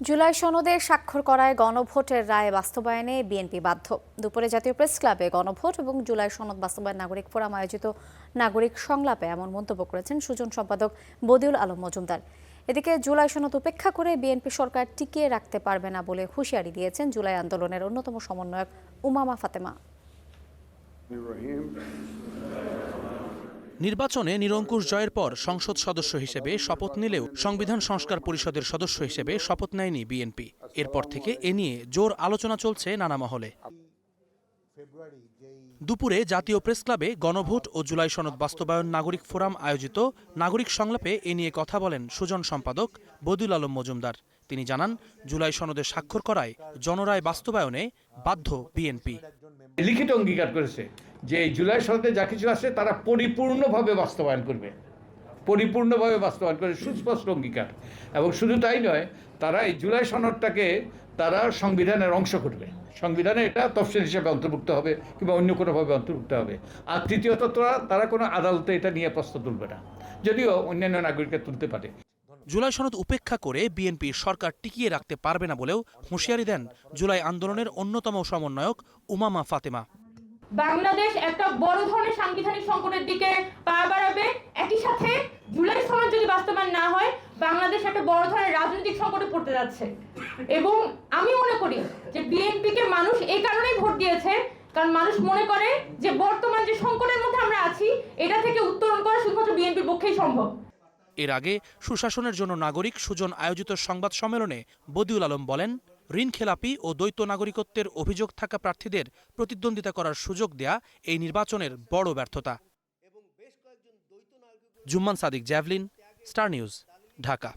জুলাই সনদে স্বাক্ষর করায় গণভোটের রায় বাস্তবায়নে বিএনপি বাধ্য। দুপুরে জাতীয় প্রেস ক্লাবে গণভোট এবং জুলাই সনদ বাস্তবায়ন নাগরিক ফোরাম আয়োজিত নাগরিক সংলাপে এমন মন্তব্য করেছেন সুজন সম্পাদক বদিউল আলম মজুমদার। এদিকে জুলাই সনদ উপেক্ষা করে বিএনপি সরকার টিকিয়ে রাখতে পারবে না বলে হুঁশিয়ারি দিয়েছেন জুলাই আন্দোলনের অন্যতম সমন্বয়ক উমামা ফাতেমা। নির্বাচনে নিরঙ্কুশ জয়ের পর সংসদ সদস্য হিসেবে শপথ নিলেও সংবিধান সংস্কার পরিষদের সদস্য হিসেবে শপথ নেয়নি বিএনপি। এরপর থেকে এ নিয়ে জোর আলোচনা চলছে নানা মহলে। দুপুরে জাতীয় প্রেস ক্লাবে গণভোট ও জুলাই সনদ বাস্তবায়ন নাগরিক ফোরাম আয়োজিত নাগরিক সংলাপে এ নিয়ে কথা বলেন সুজন সম্পাদক বদিউল আলম মজুমদার। তিনি জানান, জুলাই সনদে স্বাক্ষর করায় জনরায় বাস্তবায়নে বাধ্য বিএনপি। লিখিত অঙ্গীকার করেছে যে জুলাই সনদে যা কিছু আছে তারা পরিপূর্ণভাবে বাস্তবায়ন করবে, সুস্পষ্ট অঙ্গীকার। এবং শুধু তাই নয়, তারা এই জুলাই সনদটাকে তারা সংবিধানের অংশ করবে, সংবিধানে এটা তফসিল হিসেবে অন্তর্ভুক্ত হবে কিংবা অন্য কোনোভাবে অন্তর্ভুক্ত হবে। আর তৃতীয়ত তারা কোনো আদালতে এটা নিয়ে প্রশ্ন তুলবে না, যদিও অন্যান্য নাগরিকরা তুলতে পারে। জুলাই সনদ উপেক্ষা করে বিএনপি সরকার টিকিয়ে রাখতে পারবে না বলেও হুঁশিয়ারি দেন জুলাই আন্দোলনের অন্যতম সমন্বয়ক উমামা ফাতেমা। বাংলাদেশ একটা বড় ধরনের সাংবিধানিক সংকটের দিকে পা বাড়াবে। একই সাথে জুলাই সনদ যদি বাস্তবায়ন না হয়, বাংলাদেশ একটা বড় ধরনের রাজনৈতিক সংকটে পড়তে যাচ্ছে। এবং আমি মনে করি যে বিএনপিকে মানুষ এই কারণেই ভোট দিয়েছে, কারণ মানুষ মনে করে যে বর্তমান যে সংকটের মধ্যে আমরা আছি, এটা থেকে উত্তরণ করা শুধুমাত্র বিএনপির পক্ষেই সম্ভব। এর আগে সুশাসনের জন্য নাগরিক সুজন আয়োজিত সংবাদ সম্মেলনে বদিউল আলম বলেন, ঋণখেলাপি ও দ্বৈত নাগরিকত্বের অভিযোগ থাকা প্রার্থীদের প্রতিদ্বন্দ্বিতা করার সুযোগ দেয়া এই নির্বাচনের বড় ব্যর্থতা। Jumman Sadiq, javelin, Star News, Dhaka.